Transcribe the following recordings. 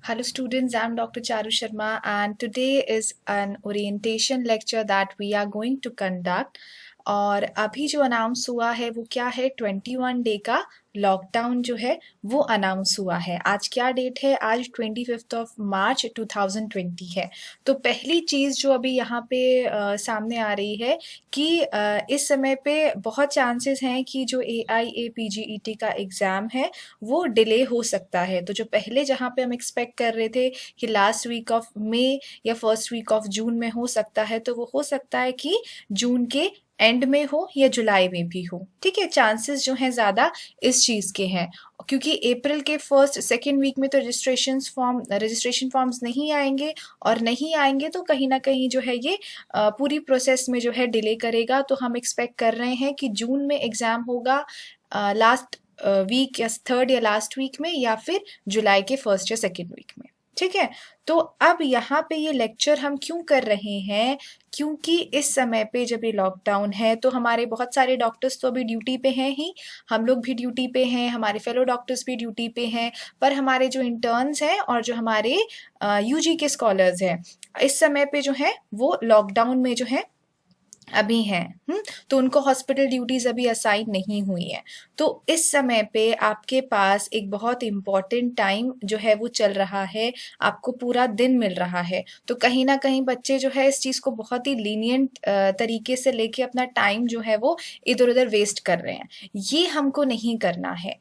Hello students, I'm Dr. Charu Sharma and today is an orientation lecture that we are going to conduct. और अभी जो announce हुआ है वो क्या है, 21 डे का लॉकडाउन जो है वो अनाउंस हुआ है। आज क्या डेट है? आज 25 मार्च 2020 है। तो पहली चीज़ जो अभी यहाँ पे सामने आ रही है कि इस समय पे बहुत चांसेस हैं कि जो AIAPGET का एग्ज़ाम है वो डिले हो सकता है। तो जो पहले जहाँ पे हम एक्सपेक्ट कर रहे थे कि लास्ट वीक ऑफ मई या फर्स्ट वीक ऑफ जून में हो सकता है, तो वो हो सकता है कि जून के एंड में हो या जुलाई में भी हो। ठीक है, चांसेस जो हैं ज़्यादा इस चीज़ के हैं क्योंकि अप्रैल के फर्स्ट सेकेंड वीक में तो रजिस्ट्रेशन फॉर्म्स नहीं आएंगे और नहीं आएंगे तो कहीं ना कहीं जो है ये पूरी प्रोसेस में जो है डिले करेगा। तो हम एक्सपेक्ट कर रहे हैं कि जून में एग्ज़ाम होगा लास्ट वीक या थर्ड या लास्ट वीक में, या फिर जुलाई के फर्स्ट या सेकेंड वीक में। ठीक है, तो अब यहाँ पे ये लेक्चर हम क्यों कर रहे हैं? क्योंकि इस समय पे जब ये लॉकडाउन है तो हमारे बहुत सारे डॉक्टर्स तो अभी ड्यूटी पे हैं ही, हम लोग भी ड्यूटी पे हैं, हमारे फेलो डॉक्टर्स भी ड्यूटी पे हैं, पर हमारे जो इंटर्न्स हैं और जो हमारे यूजी के स्कॉलर्स हैं इस समय पे जो है वो लॉकडाउन में जो है अभी हैं। तो उनको हॉस्पिटल ड्यूटीज अभी असाइन नहीं हुई है। तो इस समय पे आपके पास एक बहुत इम्पॉर्टेंट टाइम जो है वो चल रहा है, आपको पूरा दिन मिल रहा है। तो कहीं ना कहीं बच्चे जो है इस चीज़ को बहुत ही लीनियंट तरीके से लेके अपना टाइम जो है वो इधर उधर वेस्ट कर रहे हैं। ये हमको नहीं करना है।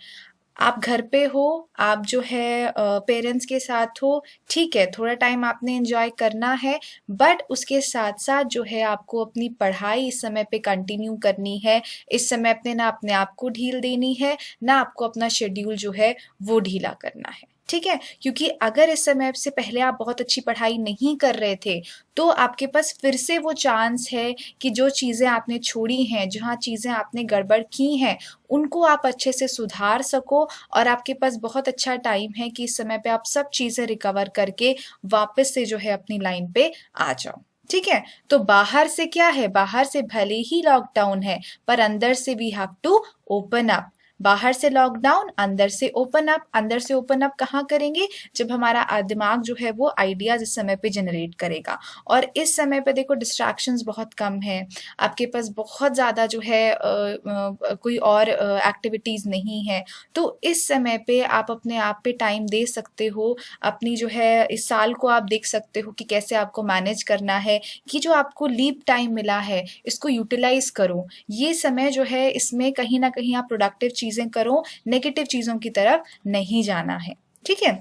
आप घर पे हो, आप जो है पेरेंट्स के साथ हो, ठीक है, थोड़ा टाइम आपने एंजॉय करना है, बट उसके साथ साथ जो है आपको अपनी पढ़ाई इस समय पे कंटिन्यू करनी है। इस समय अपने आप को ढील देनी है, ना आपको अपना शेड्यूल जो है वो ढीला करना है। ठीक है, क्योंकि अगर इस समय से पहले आप बहुत अच्छी पढ़ाई नहीं कर रहे थे तो आपके पास फिर से वो चांस है कि जो चीज़ें आपने छोड़ी हैं, जहाँ चीज़ें आपने गड़बड़ की हैं, उनको आप अच्छे से सुधार सको। और आपके पास बहुत अच्छा टाइम है कि इस समय पे आप सब चीज़ें रिकवर करके वापस से जो है अपनी लाइन पे आ जाओ। ठीक है, तो बाहर से क्या है, बाहर से भले ही लॉकडाउन है पर अंदर से we have to open up. बाहर से लॉकडाउन, अंदर से ओपन अप। अंदर से ओपन अप कहाँ करेंगे? जब हमारा दिमाग जो है वो आइडियाज इस समय पे जनरेट करेगा। और इस समय पे देखो डिस्ट्रैक्शंस बहुत कम है, आपके पास बहुत ज़्यादा जो है कोई और एक्टिविटीज़ नहीं है। तो इस समय पे आप अपने आप पे टाइम दे सकते हो, अपनी जो है इस साल को आप देख सकते हो कि कैसे आपको मैनेज करना है। कि जो आपको लीव टाइम मिला है इसको यूटिलाइज करो। ये समय जो है इसमें कहीं ना कहीं आप प्रोडक्टिव चीज़ें करो, नेगेटिव चीज़ों की तरफ नहीं जाना है। ठीक है,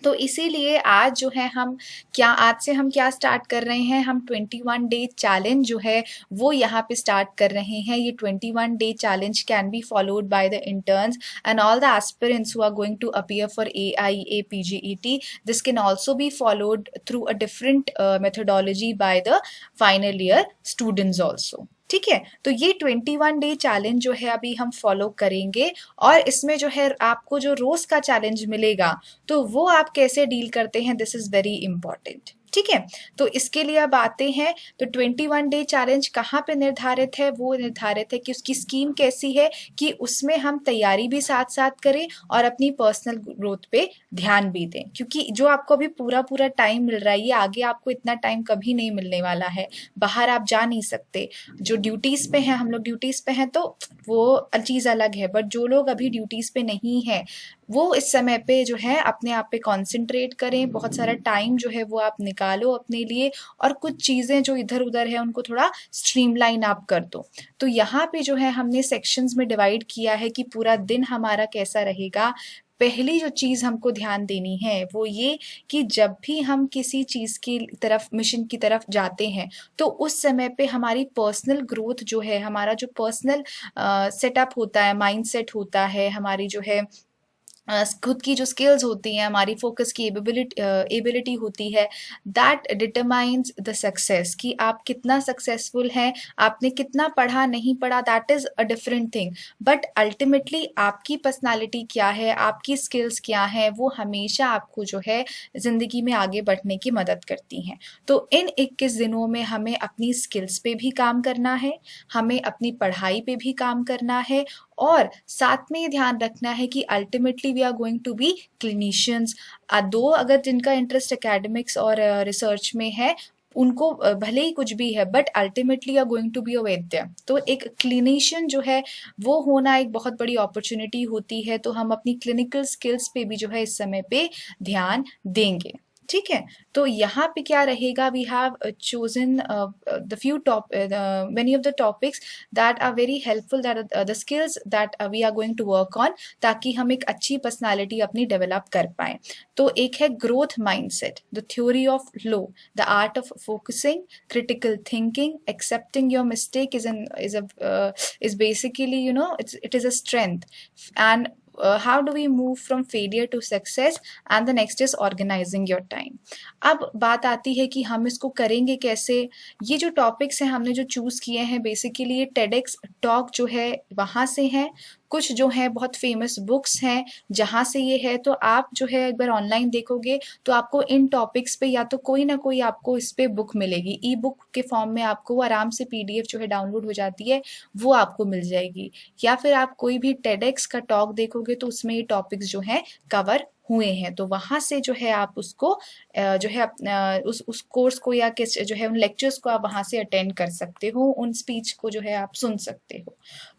तो इसीलिए आज जो है आज से हम क्या स्टार्ट कर रहे हैं, हम 21 डे चैलेंज जो है वो यहाँ पे स्टार्ट कर रहे हैं। ये 21 day challenge can be followed by the interns and all the aspirants who are going to appear for AIAPGET. This can also be followed through a different methodology by the final year students also. ठीक है, तो ये 21 day challenge जो है अभी हम follow करेंगे और इसमें जो है आपको जो रोज का चैलेंज मिलेगा तो वो आप कैसे डील करते हैं, दिस इज वेरी इंपॉर्टेंट। ठीक है, तो इसके लिए अब आते हैं। तो 21 डे चैलेंज कहाँ पे निर्धारित है? वो निर्धारित है कि उसकी स्कीम कैसी है कि उसमें हम तैयारी भी साथ साथ करें और अपनी पर्सनल ग्रोथ पे ध्यान भी दें। क्योंकि जो आपको अभी पूरा पूरा टाइम मिल रहा है ये आगे आपको इतना टाइम कभी नहीं मिलने वाला है। बाहर आप जा नहीं सकते, जो ड्यूटीज़ पे हैं, हम लोग ड्यूटीज़ पे हैं तो वो चीज़ अलग है, बट जो लोग अभी ड्यूटीज़ पे नहीं है वो इस समय पे जो है अपने आप पे कॉन्सेंट्रेट करें। बहुत सारा टाइम जो है वो आप निकालो अपने लिए और कुछ चीज़ें जो इधर उधर है उनको थोड़ा स्ट्रीमलाइन आप कर दो। तो यहाँ पे जो है हमने सेक्शंस में डिवाइड किया है कि पूरा दिन हमारा कैसा रहेगा। पहली जो चीज़ हमको ध्यान देनी है वो ये कि जब भी हम किसी चीज़ की तरफ, मिशन की तरफ जाते हैं तो उस समय पे हमारी पर्सनल ग्रोथ जो है, हमारा जो पर्सनल सेटअप होता है, माइंडसेट होता है, हमारी जो है खुद की जो स्किल्स होती हैं, हमारी फोकस की एबिलिटी होती है, दैट डिटरमाइंस द सक्सेस। कि आप कितना सक्सेसफुल हैं, आपने कितना पढ़ा नहीं पढ़ा, that is a different thing, but ultimately आपकी पर्सनालिटी क्या है, आपकी स्किल्स क्या हैं, वो हमेशा आपको जो है ज़िंदगी में आगे बढ़ने की मदद करती हैं। तो इन 21 दिनों में हमें अपनी स्किल्स पे भी काम करना है, हमें अपनी पढ़ाई पे भी काम करना है और साथ में ये ध्यान रखना है कि ultimately we are going to be clinicians. दो अगर जिनका इंटरेस्ट एकेडमिक्स और रिसर्च में है उनको भले ही कुछ भी है but ultimately are going to be a vaidya. तो एक क्लिनिशियन जो है वो होना एक बहुत बड़ी अपॉर्चुनिटी होती है, तो हम अपनी क्लिनिकल स्किल्स पे भी जो है इस समय पे ध्यान देंगे। ठीक है, तो यहाँ पे क्या रहेगा, we have chosen the few top many of the topics that are very helpful, that the skills that we are going to work on, ताकि हम एक अच्छी पर्सनालिटी अपनी डेवलप कर पाए। तो एक है growth mindset, the theory of low, the art of focusing, critical thinking, accepting your mistake is basically, you know, it is a strength. And how do we move from failure to success? And the next is organizing your time. अब बात आती है कि हम इसको करेंगे कैसे। ये जो टॉपिक्स हैं हमने जो चूज किए हैं, बेसिकली ये टेडेक्स टॉक जो है वहां से हैं, कुछ जो है बहुत फेमस बुक्स हैं जहाँ से ये है। तो आप जो है एक बार ऑनलाइन देखोगे तो आपको इन टॉपिक्स पे या तो कोई ना कोई आपको इस पे बुक मिलेगी, ई बुक के फॉर्म में आपको वो आराम से पीडीएफ जो है डाउनलोड हो जाती है, वो आपको मिल जाएगी। या फिर आप कोई भी टेडेक्स का टॉक देखोगे तो उसमें ये टॉपिक्स जो है कवर हुए हैं, तो वहां से जो है आप उसको जो है उस कोर्स को या किस जो है उन लेक्चर्स को आप वहां से अटेंड कर सकते हो, उन स्पीच को जो है आप सुन सकते हो।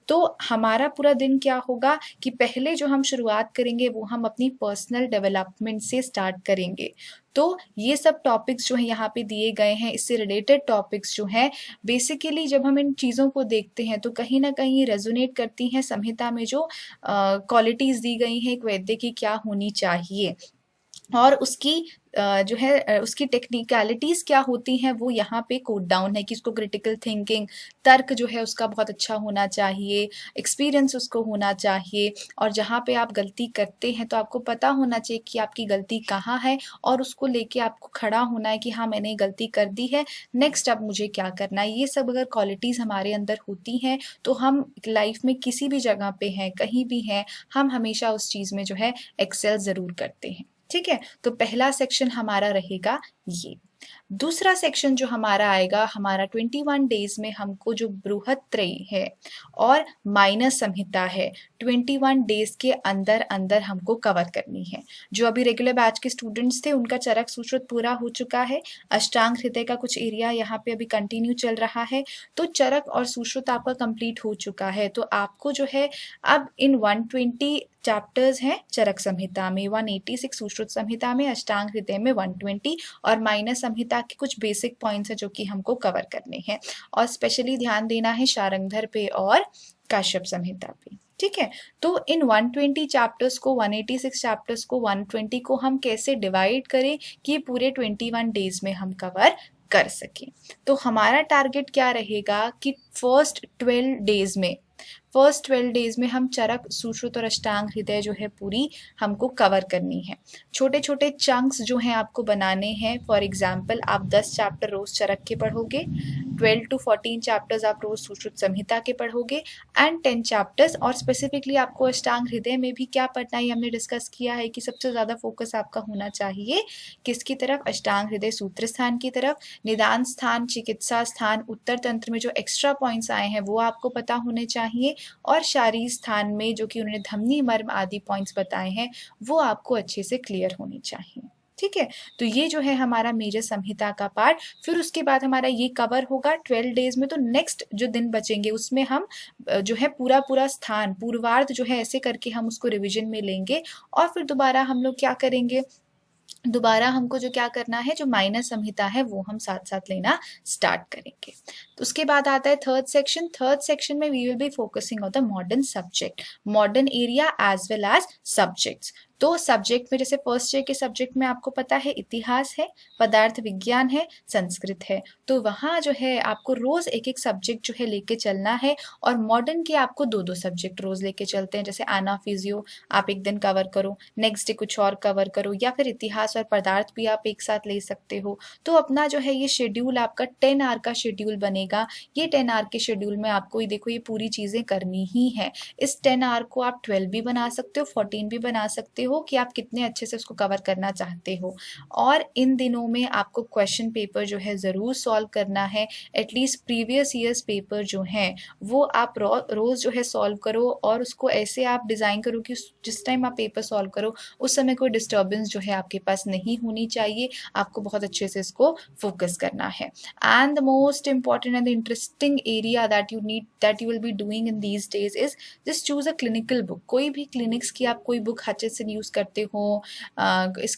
तो हमारा पूरा दिन क्या होगा कि पहले जो हम शुरुआत करेंगे वो हम अपनी पर्सनल डेवलपमेंट से स्टार्ट करेंगे। तो ये सब टॉपिक्स जो है यहाँ पे दिए गए हैं, इससे रिलेटेड टॉपिक्स जो हैं बेसिकली जब हम इन चीज़ों को देखते हैं तो कहीं ना कहीं रेजोनेट करती हैं संहिता में जो क्वालिटीज दी गई हैं एक वैद्य की क्या होनी चाहिए, और उसकी जो है उसकी टेक्निकलिटीज क्या होती हैं वो यहाँ पे कोड डाउन है कि उसको क्रिटिकल थिंकिंग, तर्क जो है उसका बहुत अच्छा होना चाहिए, एक्सपीरियंस उसको होना चाहिए, और जहाँ पे आप गलती करते हैं तो आपको पता होना चाहिए कि आपकी गलती कहाँ है और उसको लेके आपको खड़ा होना है कि हाँ मैंने गलती कर दी है, नेक्स्ट अब मुझे क्या करना है। ये सब अगर क्वालिटीज हमारे अंदर होती हैं तो हम लाइफ में किसी भी जगह पे हैं, कहीं भी हैं, हम हमेशा उस चीज में जो है एक्सेल जरूर करते हैं। ठीक है, तो पहला सेक्शन हमारा रहेगा ये। दूसरा सेक्शन जो हमारा आएगा, हमारा 21 डेज में हमको जो बृहत्त्रयी है और माइनर संहिता है 21 डेज के अंदर अंदर हमको कवर करनी है। जो अभी रेगुलर बैच के स्टूडेंट्स थे उनका चरक सुश्रुत पूरा हो चुका है, अष्टांग हृदय का कुछ एरिया यहाँ पे अभी कंटिन्यू चल रहा है, तो चरक और सुश्रुत आपका कंप्लीट हो चुका है। तो आपको जो है अब इन 120 चैप्टर्स हैं चरक संहिता में, 186 सुश्रुत संहिता में, अष्टांग हृदय में 120, और माइनर संहिता के कुछ बेसिक पॉइंट्स हैं जो कि हमको कवर करने हैं, और स्पेशली ध्यान देना है शारंगधर पे और काश्यप संहिता पे। ठीक है, तो इन 120 चैप्टर्स को, 186 चैप्टर्स को, 120 को हम कैसे डिवाइड करें कि पूरे 21 डेज में हम कवर कर सकें। तो हमारा टारगेट क्या रहेगा कि फर्स्ट 12 डेज में हम चरक, सुश्रुत और अष्टांग हृदय जो है पूरी हमको कवर करनी है। छोटे छोटे चंक्स जो हैं आपको बनाने हैं। फॉर एग्जाम्पल आप 10 चैप्टर रोज चरक के पढ़ोगे, 12 to 14 चैप्टर्स आप रोज सुश्रुत संहिता के पढ़ोगे, एंड 10 चैप्टर्स। और स्पेसिफिकली आपको अष्टांग हृदय में भी क्या पढ़ना है हमने डिस्कस किया है कि सबसे ज्यादा फोकस आपका होना चाहिए किसकी तरफ, अष्टांग हृदय सूत्र स्थान की तरफ। निदान स्थान, चिकित्सा स्थान, उत्तर तंत्र में जो एक्स्ट्रा पॉइंट्स आए हैं वो आपको पता होने चाहिए, और शारीर स्थान में जो कि उन्होंने धमनी मर्म आदि पॉइंट्स बताए हैं वो आपको अच्छे से क्लियर होनी चाहिए। ठीक है, तो ये जो है हमारा मेजर संहिता का पार्ट। फिर उसके बाद हमारा ये कवर होगा 12 डेज में। तो नेक्स्ट जो दिन बचेंगे उसमें हम जो है पूरा स्थान, पूर्वार्ध जो है ऐसे करके हम उसको रिवीजन में लेंगे, और फिर दोबारा हम लोग क्या करेंगे, दोबारा हमको जो क्या करना है, जो माइनर संहिता है वो हम साथ साथ लेना स्टार्ट करेंगे। तो उसके बाद आता है थर्ड सेक्शन। थर्ड सेक्शन में we will be focusing on the modern subject, modern area as well as subjects. तो सब्जेक्ट में जैसे फर्स्ट ईयर के सब्जेक्ट में आपको पता है इतिहास है, पदार्थ विज्ञान है, संस्कृत है, तो वहाँ जो है आपको रोज एक एक सब्जेक्ट जो है लेके चलना है। और मॉडर्न के आपको 2-2 सब्जेक्ट रोज लेके चलते हैं, जैसे आना फिजियो आप एक दिन कवर करो, नेक्स्ट डे कुछ और कवर करो, या फिर इतिहास और पदार्थ भी आप एक साथ ले सकते हो। तो अपना जो है ये शेड्यूल आपका 10 आवर का शेड्यूल बनेगा। ये 10 आवर के शेड्यूल में आपको ये देखो ये पूरी चीजें करनी ही है। इस 10 आवर को आप 12 भी बना सकते हो, 14 भी बना सकते हो, हो कि आप कितने अच्छे से उसको कवर करना चाहते हो। और इन दिनों में आपको क्वेश्चन पेपर जो है ज़रूर सॉल्व करना है। एटलीस्ट प्रीवियस ईयर्स पेपर जो हैं वो आप रोज़ जो है सॉल्व करो, और उसको ऐसे आप डिज़ाइन करो कि जिस टाइम आप पेपर सॉल्व करो उस समय कोई डिस्टर्बेंस जो है आपके पास नहीं होनी चाहिए। आपको बहुत अच्छे से इसको फोकस करना है। And the most important and the interesting area that you will be doing in these days is just choose a clinical book. कोई भी क्लिनिक्स की आप कोई बुक हचेसन यूज़ करते हो,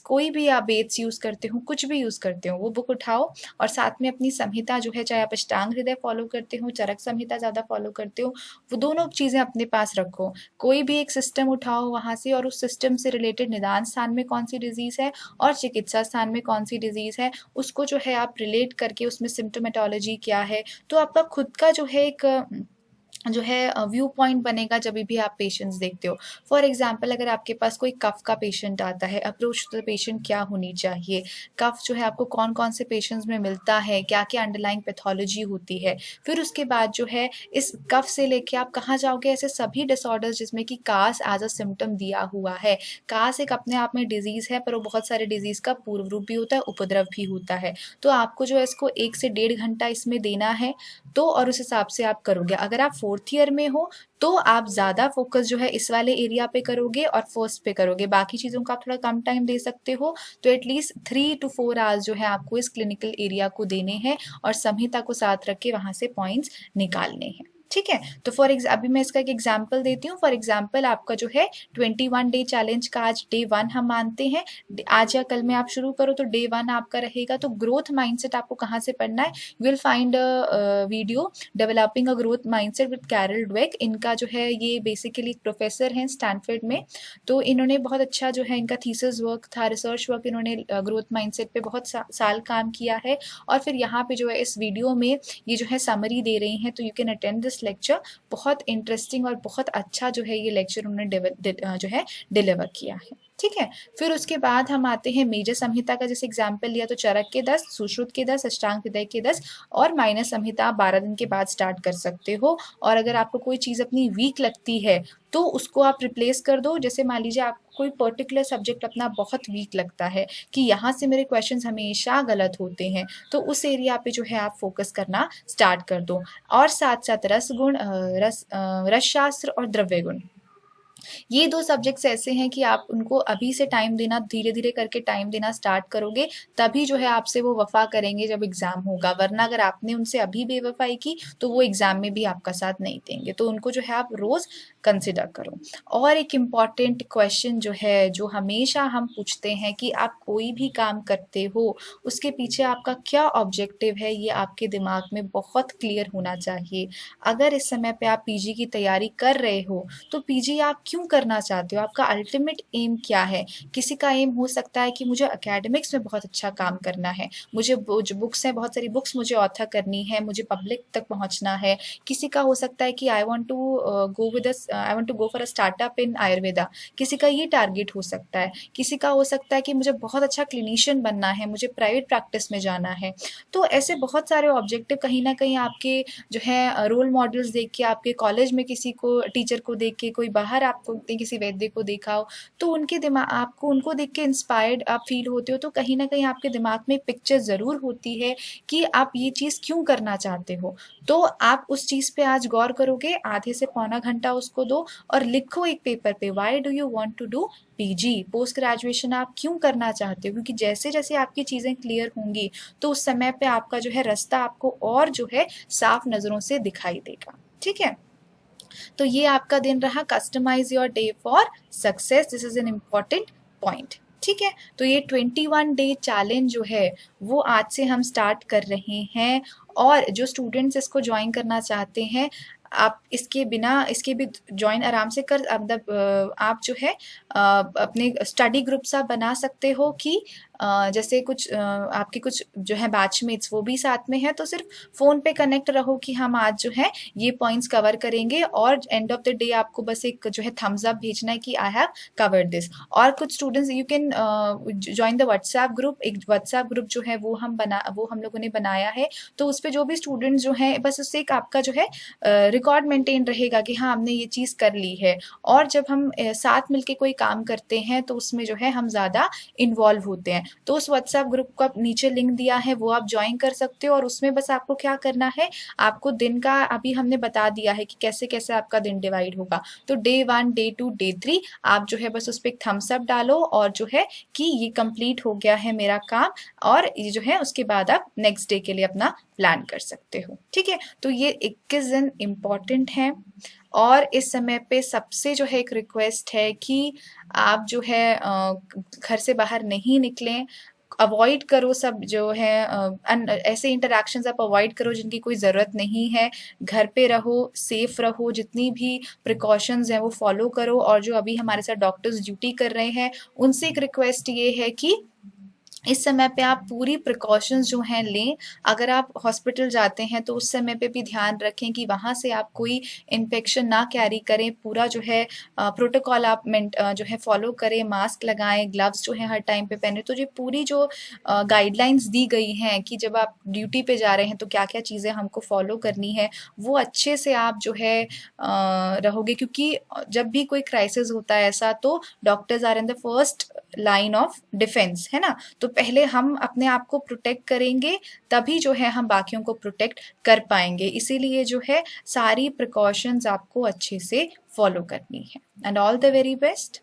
कोई भी आप बेट्स यूज़ करते हो, कुछ भी यूज़ करते हो, वो बुक उठाओ और साथ में अपनी संहिता जो है, चाहे आप अष्टांग हृदय फॉलो करते हो, चरक संहिता ज़्यादा फॉलो करते हो, वो दोनों चीज़ें अपने पास रखो। कोई भी एक सिस्टम उठाओ वहाँ से, और उस सिस्टम से रिलेटेड निदान स्थान में कौन सी डिजीज़ है और चिकित्सा स्थान में कौन सी डिजीज़ है, उसको जो है आप रिलेट करके उसमें सिम्टोमेटोलॉजी क्या है, तो आपका खुद का जो है एक जो है व्यू पॉइंट बनेगा जब भी आप पेशेंट्स देखते हो। फॉर एग्जांपल, अगर आपके पास कोई कफ का पेशेंट आता है, अप्रोच टू द पेशेंट क्या होनी चाहिए, कफ जो है आपको कौन कौन से पेशेंट्स में मिलता है, क्या क्या अंडरलाइंग पैथोलॉजी होती है, फिर उसके बाद जो है इस कफ से लेके आप कहाँ जाओगे, ऐसे सभी डिसऑर्डर्स जिसमें कि कास एज अ सिम्टम दिया हुआ है। कास एक अपने आप में डिजीज़ है, पर वो बहुत सारे डिजीज़ का पूर्व रूप भी होता है, उपद्रव भी होता है। तो आपको जो है इसको 1 से 1.5 घंटा इसमें देना है, तो और उस हिसाब से आप करोगे। अगर आप 4th ईयर में हो तो आप ज़्यादा फोकस जो है इस वाले एरिया पे करोगे और फर्स्ट पे करोगे, बाकी चीज़ों का आप थोड़ा कम टाइम दे सकते हो। तो एटलीस्ट 3 to 4 आवर्स जो है आपको इस क्लिनिकल एरिया को देने हैं और संहिता को साथ रख के वहाँ से पॉइंट्स निकालने हैं। ठीक है, तो अभी मैं इसका एक एग्जाम्पल देती हूँ। फॉर एग्जाम्पल, आपका जो है 21 डे चैलेंज का आज डे 1 हम मानते हैं, आज या कल में आप शुरू करो तो डे 1 आपका रहेगा। तो ग्रोथ माइंडसेट आपको कहाँ से पढ़ना है, you will find a video developing a growth mindset with Carol Dweck. इनका जो है ये बेसिकली प्रोफेसर हैं स्टैनफोर्ड में, तो इन्होंने बहुत अच्छा जो है इनका थीसिस वर्क था, रिसर्च वर्क, इन्होंने ग्रोथ माइंडसेट पे बहुत साल काम किया है। और फिर यहाँ पे जो है इस वीडियो में ये जो है समरी दे रही हैं, तो you can attend this lecture. बहुत इंटरेस्टिंग और बहुत अच्छा जो है ये लेक्चर उन्होंने जो है डिलीवर किया है। ठीक है, फिर उसके बाद हम आते हैं मेजर संहिता का। जैसे एग्जाम्पल लिया तो चरक के 10, सुश्रुत के 10, अष्टांग हृदय के 10 और माइनर संहिता आप 12 दिन के बाद स्टार्ट कर सकते हो। और अगर आपको कोई चीज़ अपनी वीक लगती है तो उसको आप रिप्लेस कर दो। जैसे मान लीजिए आपको कोई पर्टिकुलर सब्जेक्ट अपना बहुत वीक लगता है कि यहाँ से मेरे क्वेश्चंस हमेशा गलत होते हैं, तो उस एरिया पे जो है आप फोकस करना स्टार्ट कर दो। और साथ साथ रस गुण, रस शास्त्र और द्रव्य गुण, ये 2 सब्जेक्ट्स ऐसे हैं कि आप उनको अभी से टाइम देना, धीरे धीरे करके टाइम देना स्टार्ट करोगे, तभी जो है आपसे वो वफा करेंगे जब एग्जाम होगा। वरना अगर आपने उनसे अभी बेवफाई की तो वो एग्जाम में भी आपका साथ नहीं देंगे। तो उनको जो है आप रोज कंसिडर करो। और एक इम्पॉर्टेंट क्वेश्चन जो है, जो हमेशा हम पूछते हैं कि आप कोई भी काम करते हो उसके पीछे आपका क्या ऑब्जेक्टिव है, ये आपके दिमाग में बहुत क्लियर होना चाहिए। अगर इस समय पे आप पीजी की तैयारी कर रहे हो तो पीजी आप क्यों करना चाहते हो, आपका अल्टीमेट एम क्या है। किसी का एम हो सकता है कि मुझे एकेडमिक्स में बहुत अच्छा काम करना है, मुझे जो बुक्स हैं, बहुत सारी बुक्स मुझे ऑथर करनी है, मुझे पब्लिक तक पहुंचना है। किसी का हो सकता है कि I want to go for a startup in Ayurveda, किसी का ये टारगेट हो सकता है। किसी का हो सकता है कि मुझे बहुत अच्छा क्लिनिशियन बनना है, मुझे प्राइवेट प्रैक्टिस में जाना है। तो ऐसे बहुत सारे ऑब्जेक्टिव कहीं ना कहीं आपके जो है रोल मॉडल्स देख के, आपके कॉलेज में किसी को टीचर को देख के, कोई बाहर आपको किसी वैद्य को देखा हो तो उनके दिमाग, आपको उनको देख के इंस्पायर्ड आप फील होते हो। तो कहीं ना कहीं आपके दिमाग में पिक्चर ज़रूर होती है कि आप ये चीज़ क्यों करना चाहते हो। तो आप उस चीज़ पे आज गौर करोगे, आधे से पौना घंटा उसको दो और लिखो एक पेपर पे, why do you want to do PG, post graduation आप क्यों करना चाहते हो। क्योंकि जैसे जैसे आपकी चीज़ें क्लियर होंगी तो उस समय पे आपका जो है रास्ता आपको और जो है साफ नज़रों से दिखाई देगा। ठीक है, तो ये आपका दिन रहा, customise your day for success, this is an important point. ठीक है, तो ये 21 डे चैलेंज जो है वो आज से हम स्टार्ट कर रहे हैं। और जो स्टूडेंट्स इसको ज्वाइन करना चाहते हैं, आप इसके भी ज्वाइन आराम से मतलब आप जो है अपने स्टडी ग्रुप्स आप बना सकते हो कि जैसे कुछ आपके कुछ जो है बैचमेट्स वो भी साथ में है, तो सिर्फ फ़ोन पे कनेक्ट रहो कि हम आज जो है ये पॉइंट्स कवर करेंगे, और एंड ऑफ द डे आपको बस एक जो है थम्स अप भेजना है कि आई हैव कवर्ड दिस। और कुछ students you can join the WhatsApp group. एक व्हाट्सएप ग्रुप जो है वो हम लोगों ने बनाया है, तो उस पर जो भी स्टूडेंट्स जो हैं बस उससे एक आपका जो है रिकॉर्ड मेंटेन रहेगा कि हाँ हमने ये चीज़ कर ली है। और जब हम साथ मिलके कोई काम करते हैं तो उसमें जो है हम ज़्यादा इन्वॉल्व होते हैं। तो उस व्हाट्सएप ग्रुप का नीचे लिंक दिया है, वो आप ज्वाइन कर सकते हो, और उसमें बस आपको क्या करना है, आपको दिन का अभी हमने बता दिया है कि कैसे कैसे आपका दिन डिवाइड होगा। तो डे 1, डे 2, डे 3 आप जो है बस उस पर एक थम्स अप डालो और जो है कि ये कंप्लीट हो गया है मेरा काम, और ये जो है उसके बाद आप नेक्स्ट डे के लिए अपना प्लान कर सकते हो। ठीक है, तो ये 21 दिन इम्पॉर्टेंट है। और इस समय पे सबसे जो है एक रिक्वेस्ट है कि आप जो है घर से बाहर नहीं निकलें, अवॉइड करो सब जो है ऐसे इंटरेक्शंस आप अवॉइड करो जिनकी कोई ज़रूरत नहीं है। घर पे रहो, सेफ रहो, जितनी भी प्रिकॉशंस हैं वो फॉलो करो। और जो अभी हमारे साथ डॉक्टर्स ड्यूटी कर रहे हैं उनसे एक रिक्वेस्ट ये है कि इस समय पे आप पूरी प्रिकॉशंस जो हैं लें। अगर आप हॉस्पिटल जाते हैं तो उस समय पे भी ध्यान रखें कि वहाँ से आप कोई इन्फेक्शन ना कैरी करें। पूरा जो है प्रोटोकॉल आप जो है फॉलो करें, मास्क लगाएं, ग्लव्स जो है हर टाइम पे पहने। तो ये पूरी जो गाइडलाइंस दी गई हैं कि जब आप ड्यूटी पे जा रहे हैं तो क्या क्या चीज़ें हमको फॉलो करनी है, वो अच्छे से आप जो है रहोगे। क्योंकि जब भी कोई क्राइसिस होता है ऐसा, तो doctors are in the first line of defence, है ना। तो पहले हम अपने आप को प्रोटेक्ट करेंगे, तभी जो है हम बाकियों को प्रोटेक्ट कर पाएंगे। इसीलिए जो है सारी प्रिकॉशंस आपको अच्छे से फॉलो करनी है। And all the very best.